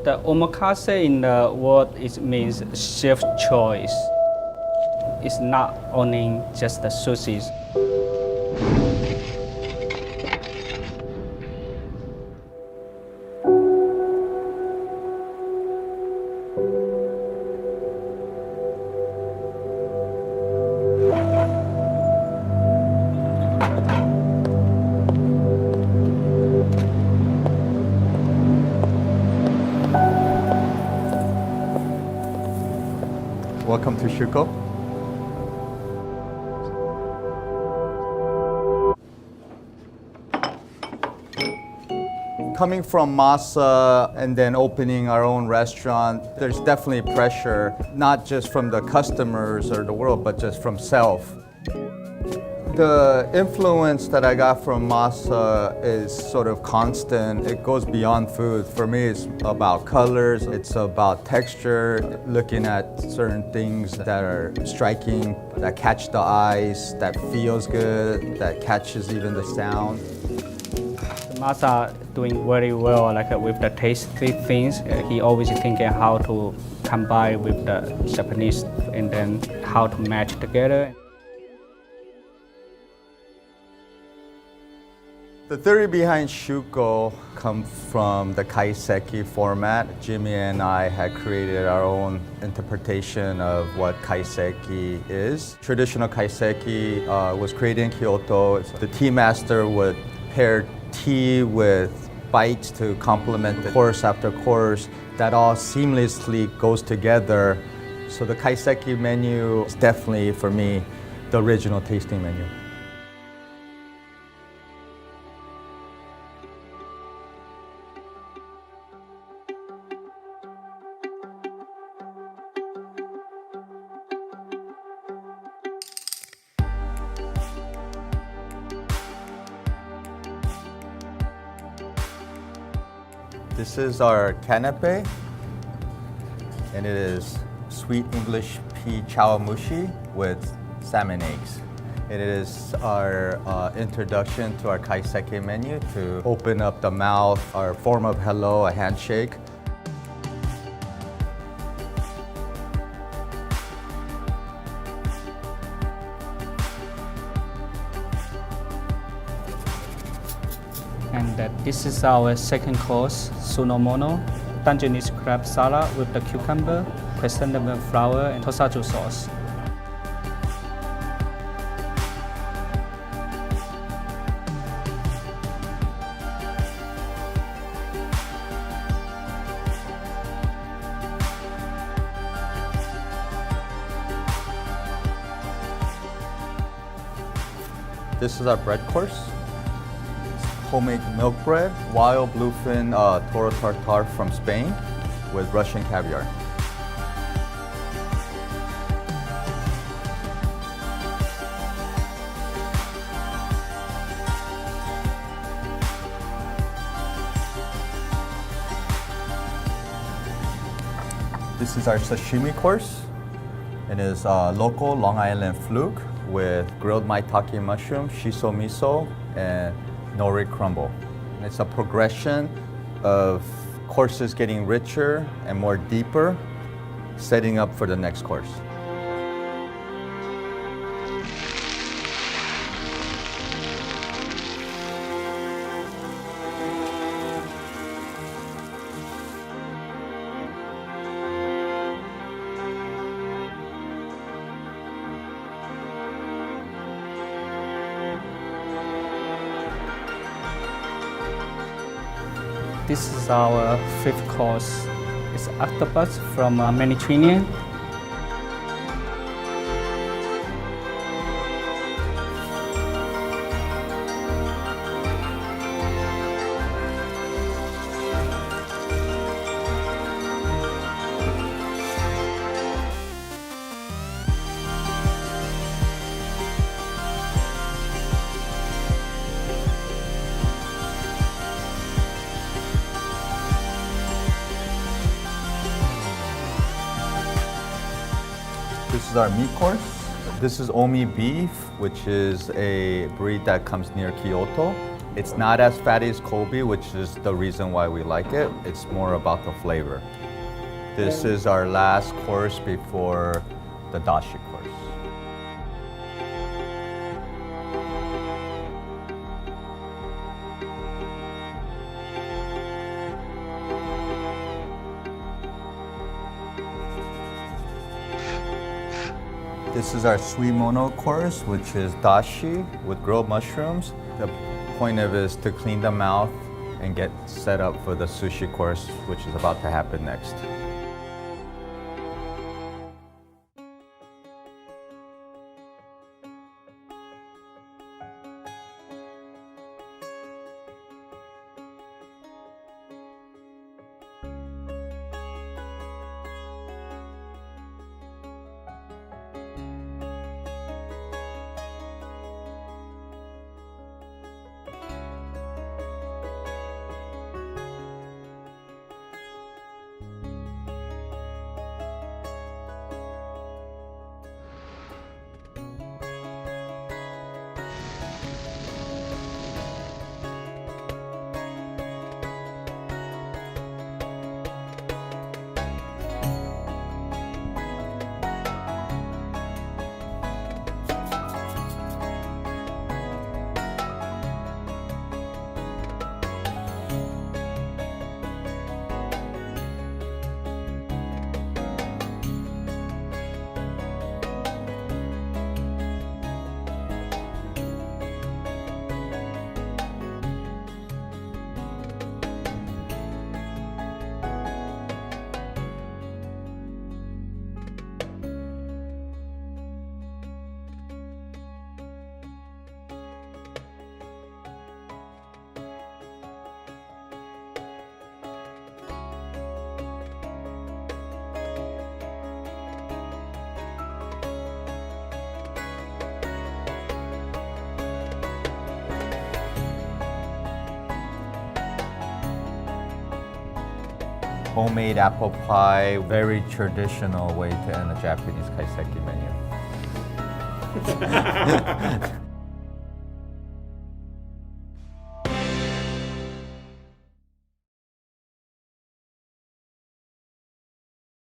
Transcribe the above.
The omakase in the word means chef choice. It's not only just the sushi. Welcome to Shuko. Coming from Masa and then opening our own restaurant, there's definitely pressure, not just from the customers or the world, but just from self. The influence that I got from Masa is sort of constant. It goes beyond food. For me, it's about colors, it's about texture, looking at certain things that are striking, that catch the eyes, that feels good, that catches even the sound. Masa doing very well, with the tasty things. He always thinking how to combine with the Japanese and then how to match together. The theory behind Shuko comes from the Kaiseki format. Jimmy and I had created our own interpretation of what Kaiseki is. Traditional Kaiseki was created in Kyoto. The tea master would pair tea with bites to complement the course after course. That all seamlessly goes together. So the Kaiseki menu is definitely, for me, the original tasting menu. This is our canapé, and it is sweet English pea chawamushi with salmon eggs. It is our introduction to our Kaiseki menu to open up the mouth, our form of hello, a handshake. And this is our second course, sunomono, Dungeness crab salad with the cucumber, chrysanthemum flower, and tosajo sauce. This is our bread course. Homemade milk bread, wild bluefin toro tartare from Spain with Russian caviar. This is our sashimi course. It is local Long Island fluke with grilled maitake mushroom, shiso miso, and nori crumble. And it's a progression of courses getting richer and more deeper, setting up for the next course. This is our fifth course. It's octopus from Mediterranean. This is our meat course. This is Omi beef, which is a breed that comes near Kyoto. It's not as fatty as Kobe, which is the reason why we like it. It's more about the flavor. This is our last course before the dashi course. This is our suimono course, which is dashi with grilled mushrooms. The point of it is to clean the mouth and get set up for the sushi course, which is about to happen next. Homemade apple pie, very traditional way to end a Japanese kaiseki menu.